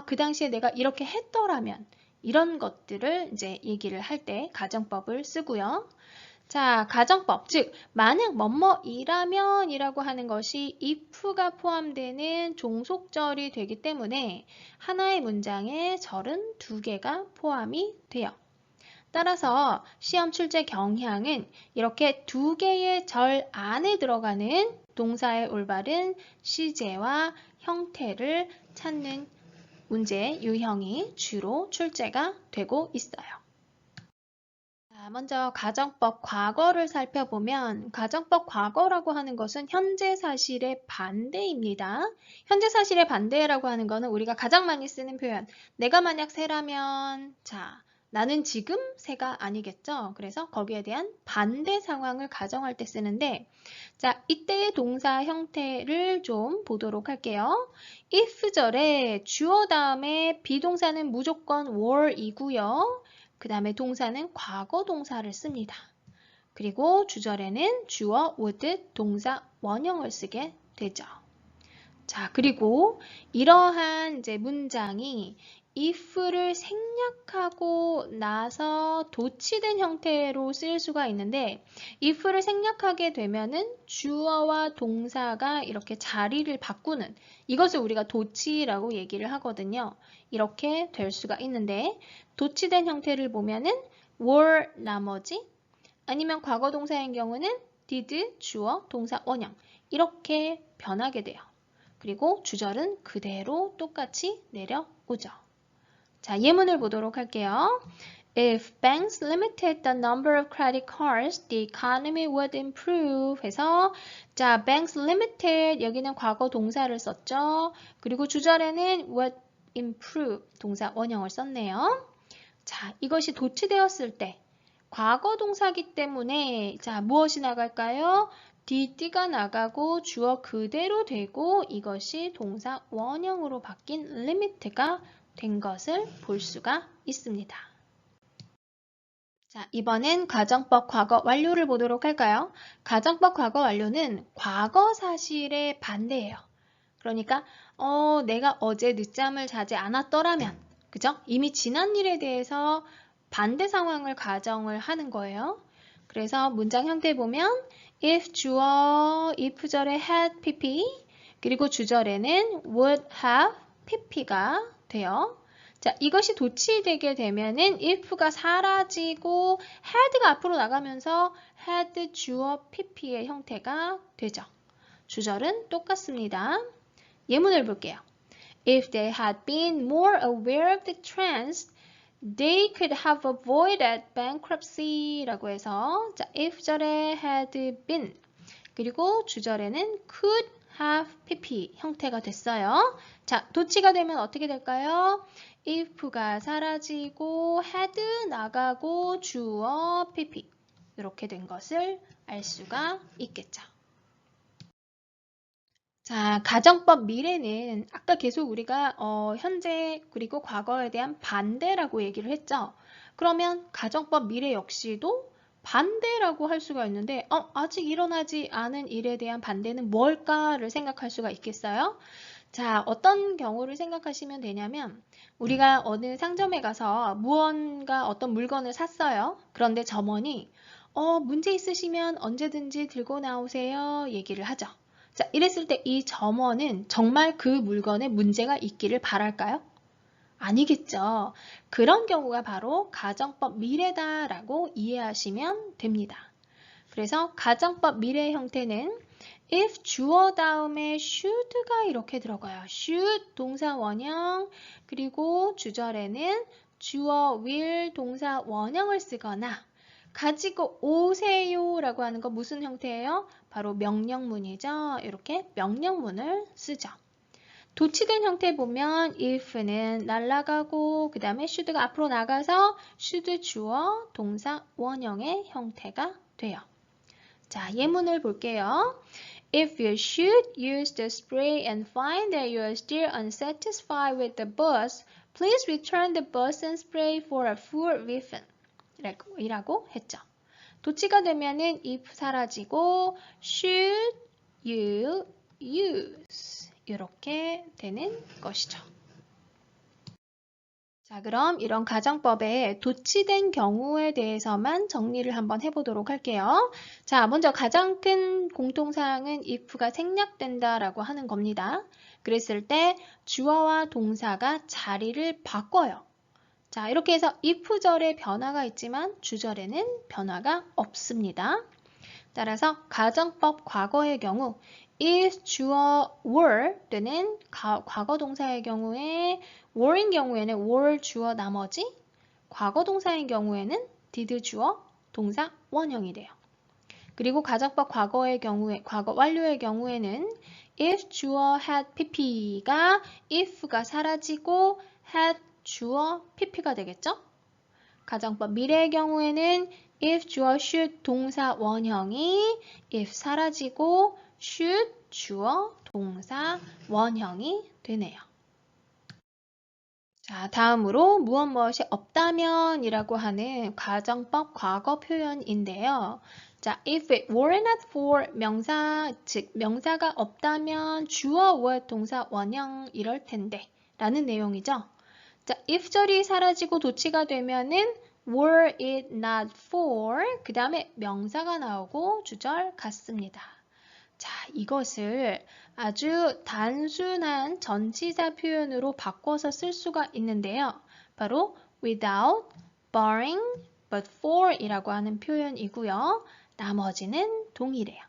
그 당시에 내가 이렇게 했더라면 이런 것들을 이제 얘기를 할 때 가정법을 쓰고요. 자, 가정법, 즉 만약 뭐뭐이라면 이라고 하는 것이 if가 포함되는 종속절이 되기 때문에 하나의 문장에 절은 두 개가 포함이 돼요. 따라서 시험 출제 경향은 이렇게 두 개의 절 안에 들어가는 동사의 올바른 시제와 형태를 찾는 문제 유형이 주로 출제가 되고 있어요. 자, 먼저 가정법 과거를 살펴보면 가정법 과거라고 하는 것은 현재 사실의 반대입니다. 현재 사실의 반대라고 하는 것은 우리가 가장 많이 쓰는 표현 내가 만약 새라면 자, 나는 지금 새가 아니겠죠. 그래서 거기에 대한 반대 상황을 가정할 때 쓰는데 자, 이때의 동사 형태를 좀 보도록 할게요. if절에 주어 다음에 비동사는 무조건 were이고요. 그 다음에 동사는 과거 동사를 씁니다. 그리고 주절에는 주어 would 동사 원형을 쓰게 되죠. 자, 그리고 이러한 이제 문장이 if를 생략하고 나서 도치된 형태로 쓰일 수가 있는데 if를 생략하게 되면은 주어와 동사가 이렇게 자리를 바꾸는 이것을 우리가 도치라고 얘기를 하거든요. 이렇게 될 수가 있는데 도치된 형태를 보면은 were 나머지 아니면 과거 동사인 경우는 did 주어 동사 원형 이렇게 변하게 돼요. 그리고 주절은 그대로 똑같이 내려오죠. 자, 예문을 보도록 할게요. If banks limited the number of credit cards, the economy would improve. 해서 자, banks limited 여기는 과거 동사를 썼죠. 그리고 주절에는 would improve 동사 원형을 썼네요. 자, 이것이 도치되었을 때 과거 동사기 때문에 자, 무엇이 나갈까요? did가 나가고 주어 그대로 되고 이것이 동사 원형으로 바뀐 limit가 된 것을 볼 수가 있습니다. 자, 이번엔 가정법 과거 완료를 보도록 할까요? 가정법 과거 완료는 과거 사실의 반대예요. 그러니까 내가 어제 늦잠을 자지 않았더라면 그죠? 이미 지난 일에 대해서 반대 상황을 가정을 하는 거예요. 그래서 문장 형태 보면 if 주어 if절에 had pp 그리고 주절에는 would have pp가 돼요. 자, 이것이 도치되게 되면은 if가 사라지고 had가 앞으로 나가면서 had 주어 pp의 형태가 되죠. 주절은 똑같습니다. 예문을 볼게요. If they had been more aware of the trends, they could have avoided bankruptcy 라고 해서 자, if절에 had been 그리고 주절에는 could have pp 형태가 됐어요. 자, 도치가 되면 어떻게 될까요? if가 사라지고 had 나가고 주어 pp 이렇게 된 것을 알 수가 있겠죠. 자, 가정법 미래는 아까 계속 우리가 현재 그리고 과거에 대한 반대라고 얘기를 했죠. 그러면 가정법 미래 역시도 반대라고 할 수가 있는데 아직 일어나지 않은 일에 대한 반대는 뭘까를 생각할 수가 있겠어요? 자, 어떤 경우를 생각하시면 되냐면 우리가 어느 상점에 가서 무언가 어떤 물건을 샀어요. 그런데 점원이 문제 있으시면 언제든지 들고 나오세요 얘기를 하죠. 자, 이랬을 때 이 점원은 정말 그 물건에 문제가 있기를 바랄까요? 아니겠죠. 그런 경우가 바로 가정법 미래다라고 이해하시면 됩니다. 그래서 가정법 미래 형태는 if 주어 다음에 should가 이렇게 들어가요. should 동사 원형 그리고 주절에는 주어 will 동사 원형을 쓰거나 가지고 오세요 라고 하는 거 무슨 형태예요? 바로 명령문이죠. 이렇게 명령문을 쓰죠. 도치된 형태 보면 if는 날아가고 그 다음에 should가 앞으로 나가서 should 주어 동사 원형의 형태가 돼요. 자, 예문을 볼게요. If you should use the spray and find that you are still unsatisfied with the bus, please return the bus and spray for a full refund. 이라고 했죠. 도치가 되면은 if 사라지고 should you use 이렇게 되는 것이죠. 자, 그럼 이런 가정법의 도치된 경우에 대해서만 정리를 한번 해보도록 할게요. 자, 먼저 가장 큰 공통사항은 if가 생략된다라고 하는 겁니다. 그랬을 때 주어와 동사가 자리를 바꿔요. 자, 이렇게 해서 if절에 변화가 있지만 주절에는 변화가 없습니다. 따라서 가정법 과거의 경우 is 주어 were 또는 과거 동사의 경우에 were인 경우에는 were 주어 나머지 과거 동사인 경우에는 did 주어 동사 원형이 돼요. 그리고 가정법 과거의 경우에 과거 완료의 경우에는 if 주어 had pp가 if가 사라지고 had 주어 pp가 되겠죠? 가정법 미래의 경우에는 if 주어 should 동사 원형이 if 사라지고 should 주어 동사 원형이 되네요. 자, 다음으로 무엇이 없다면 이라고 하는 가정법 과거 표현인데요. 자, if it were not for 명사, 즉 명사가 없다면 주어 would 동사 원형 이럴 텐데 라는 내용이죠. 자, if 절이 사라지고 도치가 되면은 were it not for 그 다음에 명사가 나오고 주절 같습니다. 자, 이것을 아주 단순한 전치사 표현으로 바꿔서 쓸 수가 있는데요. 바로 without, barring, but for 이라고 하는 표현이고요. 나머지는 동일해요.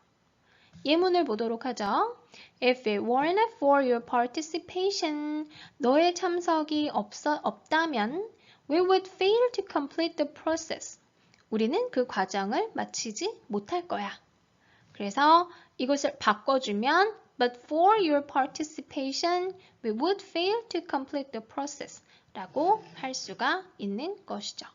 예문을 보도록 하죠. If it were not for your participation, 너의 참석이 없다면 we would fail to complete the process. 우리는 그 과정을 마치지 못할 거야. 그래서 이것을 바꿔주면 But for your participation, we would fail to complete the process 라고 할 수가 있는 것이죠.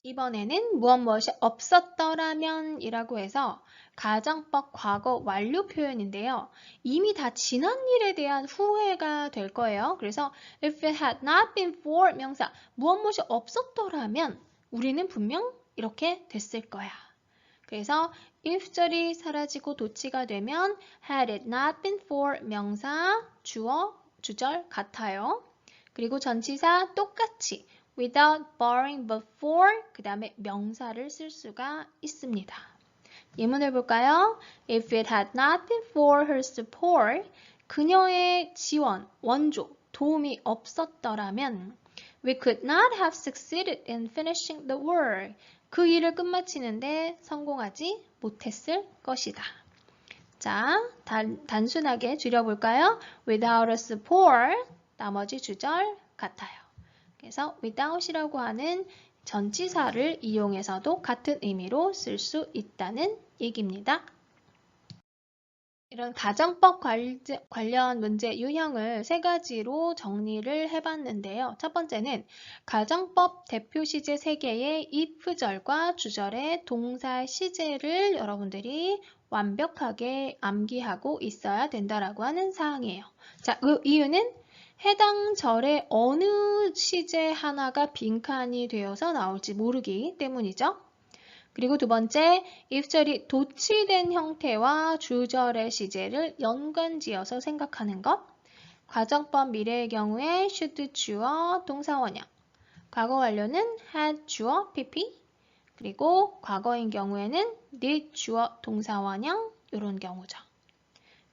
이번에는 무엇이 없었더라면 이라고 해서 가정법 과거 완료 표현인데요. 이미 다 지난 일에 대한 후회가 될 거예요. 그래서 if it had not been for 명사 무엇이 없었더라면 우리는 분명 이렇게 됐을 거야. 그래서 if 절이 사라지고 도치가 되면 had it not been for 명사 주어 주절 같아요. 그리고 전치사 똑같이 without, barring, but for 그 다음에 명사를 쓸 수가 있습니다. 예문을 볼까요? If it had not been for her support, 그녀의 지원, 원조, 도움이 없었더라면 we could not have succeeded in finishing the work. 그 일을 끝마치는데 성공하지 못했을 것이다. 자, 단순하게 줄여볼까요? Without a support, 나머지 주절 같아요. 그래서 without이라고 하는 전치사를 이용해서도 같은 의미로 쓸 수 있다는 얘기입니다. 이런 가정법 관련 문제 유형을 세 가지로 정리를 해봤는데요. 첫 번째는 가정법 대표 시제 3개의 if절과 주절의 동사 시제를 여러분들이 완벽하게 암기하고 있어야 된다라고 하는 사항이에요. 자, 그 이유는 해당 절의 어느 시제 하나가 빈칸이 되어서 나올지 모르기 때문이죠. 그리고 두 번째, if절이 도치된 형태와 주절의 시제를 연관지어서 생각하는 것. 가정법 미래의 경우에 should 주어 동사 원형. 과거 완료는 had 주어 pp. 그리고 과거인 경우에는 did 주어 동사 원형 이런 경우죠.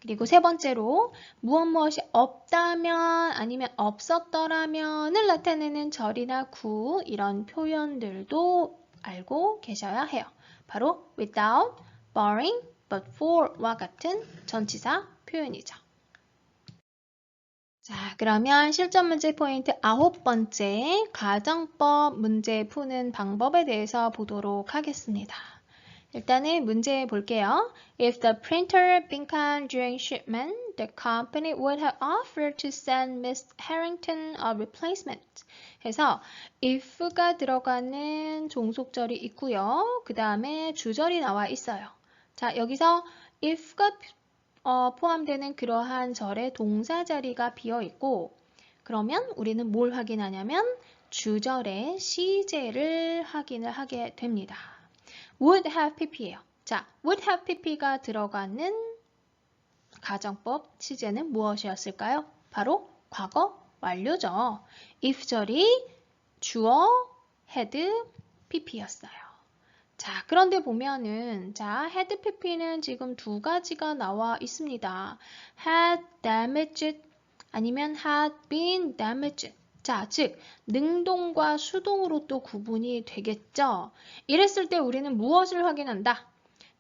그리고 세 번째로 무엇이 없다면 아니면 없었더라면을 나타내는 절이나 구 이런 표현들도 알고 계셔야 해요. 바로 without, barring, but for와 같은 전치사 표현이죠. 자, 그러면 실전 문제 포인트 9번째 가정법 문제 푸는 방법에 대해서 보도록 하겠습니다. 일단은 문제 볼게요. If the printer 빈칸 during shipment, the company would have offered to send Miss Harrington a replacement. 해서 if가 들어가는 종속절이 있고요. 그 다음에 주절이 나와 있어요. 자, 여기서 if가 포함되는 그러한 절의 동사 자리가 비어 있고 그러면 우리는 뭘 확인하냐면 주절의 시제를 확인을 하게 됩니다. would have pp예요. 자, would have pp가 들어가는 가정법 시제는 무엇이었을까요? 바로 과거 완료죠. if절이 주어 had pp였어요. 자, 그런데 보면은 자, had pp는 지금 두 가지가 나와 있습니다. had damaged 아니면 had been damaged. 자, 즉 능동과 수동으로 또 구분이 되겠죠. 이랬을 때 우리는 무엇을 확인한다?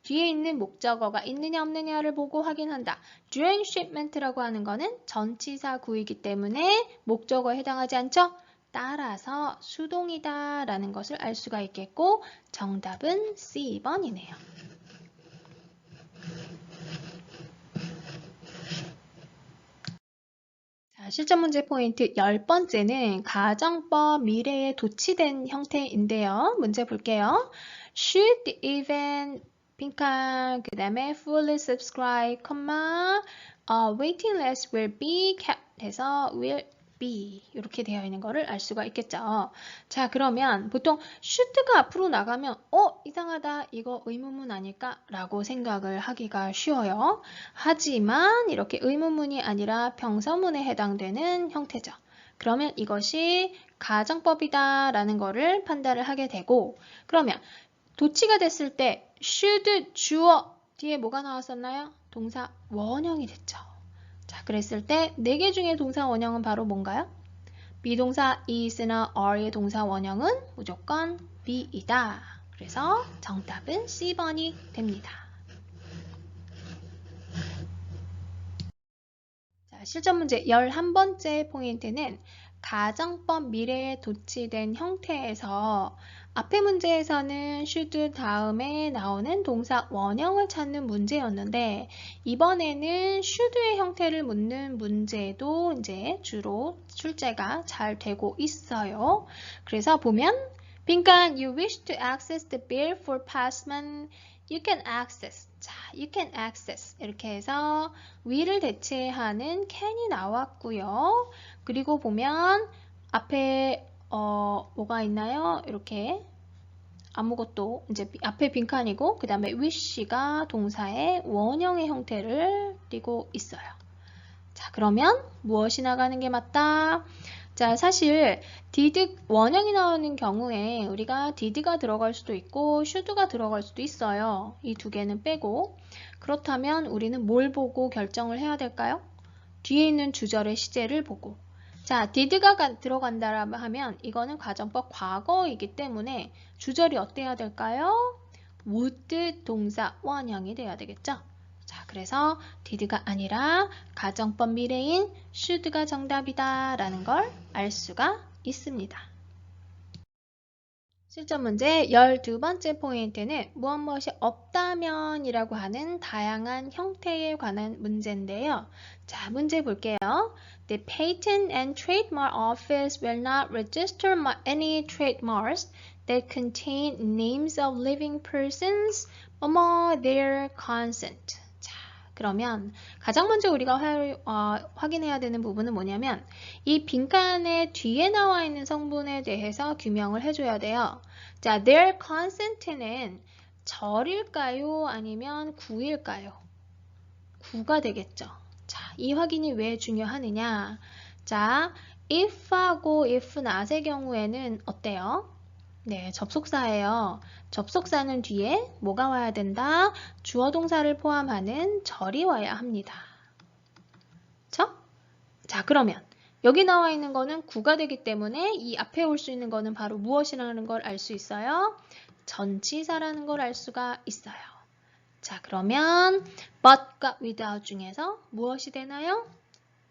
뒤에 있는 목적어가 있느냐 없느냐를 보고 확인한다. during shipment라고 하는 거는 전치사 구이기 때문에 목적어에 해당하지 않죠? 따라서 수동이다 라는 것을 알 수가 있겠고 정답은 C번이네요. 자, 실전 문제 포인트 10번째는 가정법 미래에 도치된 형태인데요. 문제 볼게요. Should even 빈칸 그 다음에 fully subscribe, waiting list will be kept 해서 will be 이렇게 되어 있는 거를 알 수가 있겠죠. 자, 그러면 보통 should가 앞으로 나가면 이상하다, 이거 의문문 아닐까? 라고 생각을 하기가 쉬워요. 하지만 이렇게 의문문이 아니라 병서문에 해당되는 형태죠. 그러면 이것이 가정법이다 라는 거를 판단을 하게 되고, 그러면 도치가 됐을 때 should 주어 뒤에 뭐가 나왔었나요? 동사 원형이 됐죠. 자, 그랬을 때 4개 중에 동사 원형은 바로 뭔가요? 비동사 is나 are의 동사 원형은 무조건 be이다. 그래서 정답은 C번이 됩니다. 자, 실전 문제 11번째 포인트는 가정법 미래에 도치된 형태에서 앞의 문제에서는 should 다음에 나오는 동사 원형을 찾는 문제였는데, 이번에는 should의 형태를 묻는 문제도 이제 주로 출제가 잘 되고 있어요. 그래서 보면 빈칸 you wish to access the bill for past month, you can access. 자, you can access 이렇게 해서 will을 대체하는 can이 나왔고요. 그리고 보면 앞에 뭐가 있나요? 이렇게 아무것도 이제 앞에 빈칸이고 그 다음에 wish가 동사의 원형의 형태를 띠고 있어요. 자, 그러면 무엇이 나가는 게 맞다? 자, 사실 did 원형이 나오는 경우에 우리가 did가 들어갈 수도 있고 should가 들어갈 수도 있어요. 이 두 개는 빼고. 그렇다면 우리는 뭘 보고 결정을 해야 될까요? 뒤에 있는 주절의 시제를 보고. 자, did가 들어간다 하면 이거는 가정법 과거이기 때문에 주절이 어때야 될까요? would 동사 원형이 돼야 되겠죠? 자, 그래서 did가 아니라 가정법 미래인 should가 정답이다 라는 걸 알 수가 있습니다. 실전 문제 12번째 포인트는 무엇이 없다면 이라고 하는 다양한 형태에 관한 문제인데요. 자, 문제 볼게요. The Patent and Trademark Office will not register any trademarks that contain names of living persons or their consent. 자, 그러면 가장 먼저 우리가 확인해야 되는 부분은 뭐냐면 이 빈칸의 뒤에 나와 있는 성분에 대해서 규명을 해줘야 돼요. 자, their consent는 절일까요? 아니면 구일까요? 구가 되겠죠. 자, 이 확인이 왜 중요하느냐? 자, if하고 if not의 경우에는 어때요? 네, 접속사예요. 접속사는 뒤에 뭐가 와야 된다? 주어 동사를 포함하는 절이 와야 합니다. 그쵸? 자, 그러면 여기 나와 있는 거는 구가 되기 때문에 이 앞에 올 수 있는 거는 바로 무엇이라는 걸 알 수 있어요? 전치사라는 걸 알 수가 있어요. 자, 그러면 but과 without 중에서 무엇이 되나요?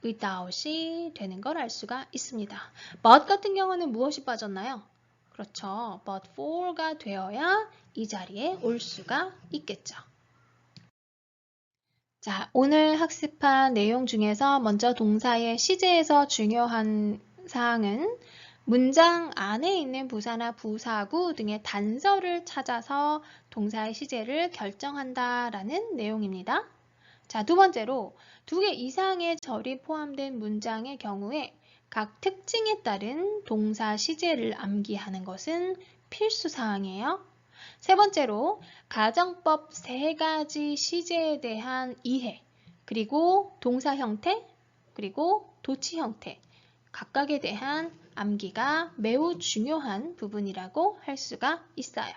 without이 되는 걸 알 수가 있습니다. but 같은 경우는 무엇이 빠졌나요? 그렇죠. but for가 되어야 이 자리에 올 수가 있겠죠. 자, 오늘 학습한 내용 중에서 먼저 동사의 시제에서 중요한 사항은 문장 안에 있는 부사나 부사구 등의 단서를 찾아서 동사의 시제를 결정한다라는 내용입니다. 자, 두 번째로 2개 이상의 절이 포함된 문장의 경우에 각 특징에 따른 동사 시제를 암기하는 것은 필수 사항이에요. 세 번째로 가정법 3가지 시제에 대한 이해, 그리고 동사 형태, 그리고 도치 형태, 각각에 대한 암기가 매우 중요한 부분이라고 할 수가 있어요.